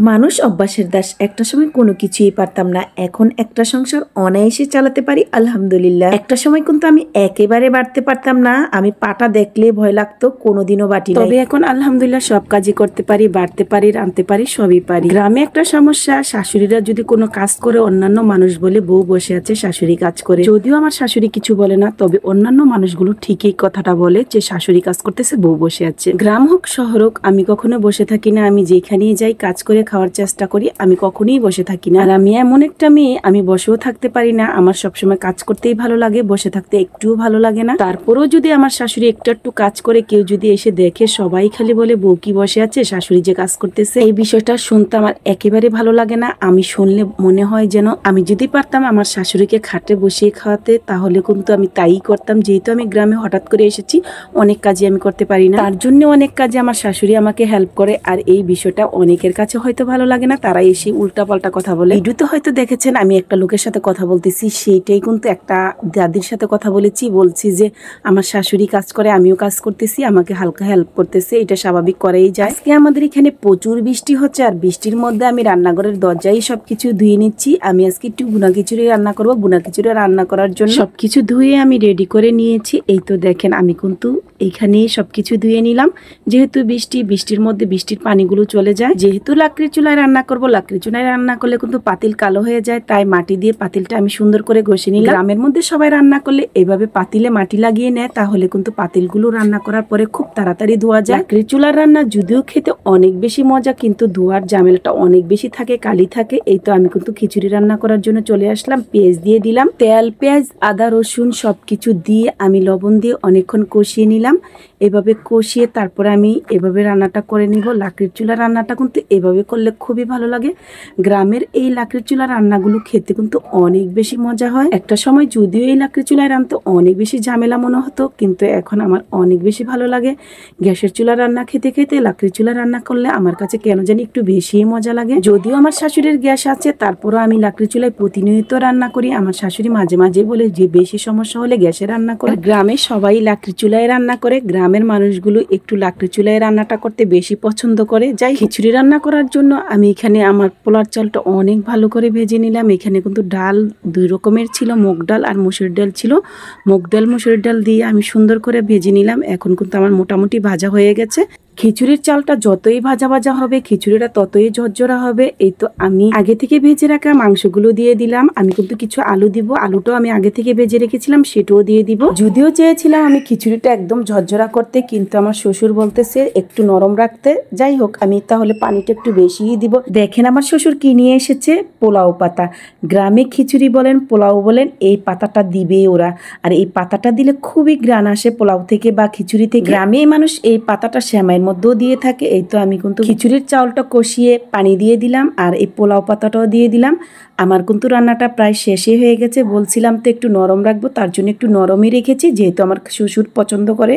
মানুষ অভ্যাসের দাস। একটা সময় কোনো কিছুই পারতাম না, এখন একটা সংসার অনায়াসে চালাতে পারি আলহামদুলিল্লাহ। একটা সময় কিন্তু আমি একেবারে বাড়তে পারতাম না, আমি পাটা দেখলে ভয় লাগতো, কোনোদিনও বাটি নাই। তবে এখন আলহামদুলিল্লাহ সব কাজই করতে পারি, বাড়তে পারি, রাঁধতে পারি, সবই পারি। গ্রামে একটা সমস্যা, শাশুড়িরা যদি কোনো কাজ করে অন্যান্য মানুষ বলে বউ বসে আছে, শাশুড়ি কাজ করে। যদিও আমার শাশুড়ি কিছু বলে না, তবে অন্যান্য মানুষগুলো ঠিকই কথাটা বলে যে শাশুড়ি কাজ করতেছে, বউ বসে আছে। গ্রাম হোক শহর হোক, আমি কখনো বসে থাকি না, আমি যেখানেই যাই কাজ করে খাওয়ার চেষ্টা করি, আমি কখনোই বসে থাকি না। আর আমি এমন একটা মেয়ে, আমি বসেও থাকতে পারি না, আমার সবসময় কাজ করতেই ভালো লাগে, বসে থাকতে একটুও ভালো লাগে না। তারপরেও যদি আমার শাশুড়ি একটু কাজ করে, কেউ যদি এসে দেখে, সবাই খালি বলে বউ কি বসে আছে, শাশুড়ি যে কাজ করতেছে। এই বিষয়টা শুনতে আমার একেবারে ভালো লাগে না। আমি শুনলে মনে হয় যেন আমি যদি পারতাম আমার শাশুড়িকে খাটে বসিয়ে খাওয়াতে, তাহলে কিন্তু আমি তাই করতাম। যেহেতু আমি গ্রামে হঠাৎ করে এসেছি, অনেক কাজই আমি করতে পারি না, তার জন্য অনেক কাজে আমার শাশুড়ি আমাকে হেল্প করে। আর এই বিষয়টা অনেকের কাছে হয়তো ভালো লাগে না, তারা এসে উল্টা পাল্টা কথা বলে। ভিডিওতে হয়তো দেখেছেন আমি একটা লোকের সাথে কথা বলতেছি, সেইটাই কিন্তু একটা দাদির সাথে কথা বলছি যে আমার শাশুড়ি কাজ করে, আমিও কাজ করতেছি, আমাকে হালকা হেল্প করতেছে, এটা স্বাভাবিক করেই যায়। আজকে আমাদের এখানে প্রচুর বৃষ্টি হচ্ছে, আর বৃষ্টির মধ্যে আমি রান্নাঘরের দরজায় সবকিছু ধুয়ে নিচ্ছি। আমি আজকে একটু বুনা খিচুড়ি রান্না করবো। বুনা খিচুড়ি রান্না করার জন্য সবকিছু ধুয়ে আমি রেডি করে নিয়েছি। এই তো দেখেন, আমি কিন্তু এইখানেই সবকিছু ধুয়ে নিলাম। যেহেতু বৃষ্টির মধ্যে বৃষ্টির পানিগুলো চলে যায়। যেহেতু লাকড়ির চুলায় রান্না করব, লাকড়ির চুলায় রান্না করলে কিন্তু পাতিল কালো হয়ে যায়, তাই মাটি দিয়ে পাতিলটা আমি সুন্দর করে ঘষে নিলাম। গ্রামের মধ্যে সবাই রান্না করলে এভাবে পাতিলে মাটি লাগিয়ে নেয়, তাহলে কিন্তু পাতিলগুলো রান্না করার পরে খুব তাড়াতাড়ি ধোয়া যায়। লাকড়ির চুলার রান্না যদিও খেতে অনেক বেশি মজা, কিন্তু ধোয়ার ঝামেলাটা অনেক বেশি থাকে, কালি থাকে। এই তো আমি কিন্তু খিচুড়ি রান্না করার জন্য চলে আসলাম। পেঁয়াজ দিয়ে দিলাম, তেল, পেঁয়াজ, আদা, রসুন সবকিছু দিয়ে আমি লবণ দিয়ে অনেকক্ষণ কষিয়ে নিলাম। এভাবে কষিয়ে তারপরে আমি এভাবে রান্নাটা করে নিব। লাকড়ির চুলা রান্নাটা কিন্তু এভাবে করলে খুবই ভালো লাগে। গ্রামের এই লাকড়ির চুলা রান্নাগুলো খেতে কিন্তু অনেক বেশি মজা হয়। একটা সময় যদিও এই লাকড়ির চুলায় রান্নতে অনেক বেশি ঝামেলা মনে হতো, কিন্তু এখন আমার অনেক বেশি ভালো লাগে। গ্যাসের চুলা রান্না খেতে খেতে লাকড়ির চুলা রান্না করলে আমার কাছে কেন জানি একটু বেশি মজা লাগে। যদিও আমার শাশুড়ির গ্যাস আছে, তারপরও আমি লাকড়ির চুলায় প্রতিনিয়ত রান্না করি। আমার শাশুড়ি মাঝে মাঝে বলে যে বেশি সমস্যা হলে গ্যাসে রান্না করে। গ্রামে সবাই লাকড়ির চুলায় রান্না করে, গ্রামের মানুষগুলো একটু লাকড়ির চুলায় রান্নাটা করতে বেশি পছন্দ করে। যাই খিচুড়ি রান্না করার জন্য আমি এখানে আমার পোলার চালটা অনেক ভালো করে ভেজে নিলাম। এখানে কিন্তু ডাল দুই রকমের ছিল, মুগ ডাল আর মসুর ডাল ছিল। মুগ ডাল মসুর ডাল দিয়ে আমি সুন্দর করে ভেজে নিলাম। এখন কিন্তু আমার মোটামুটি ভাজা হয়ে গেছে। খিচুড়ির চালটা যতই ভাজা ভাজা হবে, খিচুড়িটা ততই ঝরঝরা হবে। এই তো আমি আগে থেকে ভেজে রাখা মাংসগুলো দিয়ে দিলাম। আমি কিন্তু কিছু আলু দিব, আলুটাও আমি আগে থেকে ভেজে রেখেছিলাম, সেটাও দিয়ে দিব। যদিও চেয়েছিলাম আমি খিচুড়িটা একদম ঝরঝরা করতে, কিন্তু আমার শ্বশুর বলতেছে একটু নরম রাখতে। যাই হোক, আমি তাহলে পানিটা একটু বেশিই দিব। দেখেন আমার শ্বশুর কি নিয়ে এসেছে, পোলাও পাতা। গ্রামে খিচুড়ি বলেন, পোলাও বলেন, এই পাতাটা দিবে ওরা। আর এই পাতাটা দিলে খুবই ঘ্রাণ আসে পোলাও থেকে বা খিচুড়ি থেকে। গ্রামে মানুষ এই পাতাটা সেমাইয়ের মধ্যেও দিয়ে থাকে। এই তো আমি কিন্তু খিচুড়ির চাউলটা কষিয়ে পানি দিয়ে দিলাম, আর এই পোলাও পাতাটাও দিয়ে দিলাম। আমার কিন্তু রান্নাটা প্রায় শেষই হয়ে গেছে। বলছিলাম তো একটু নরম রাখবো, তার জন্য একটু নরমই রেখেছি, যেহেতু আমার শ্বশুর পছন্দ করে।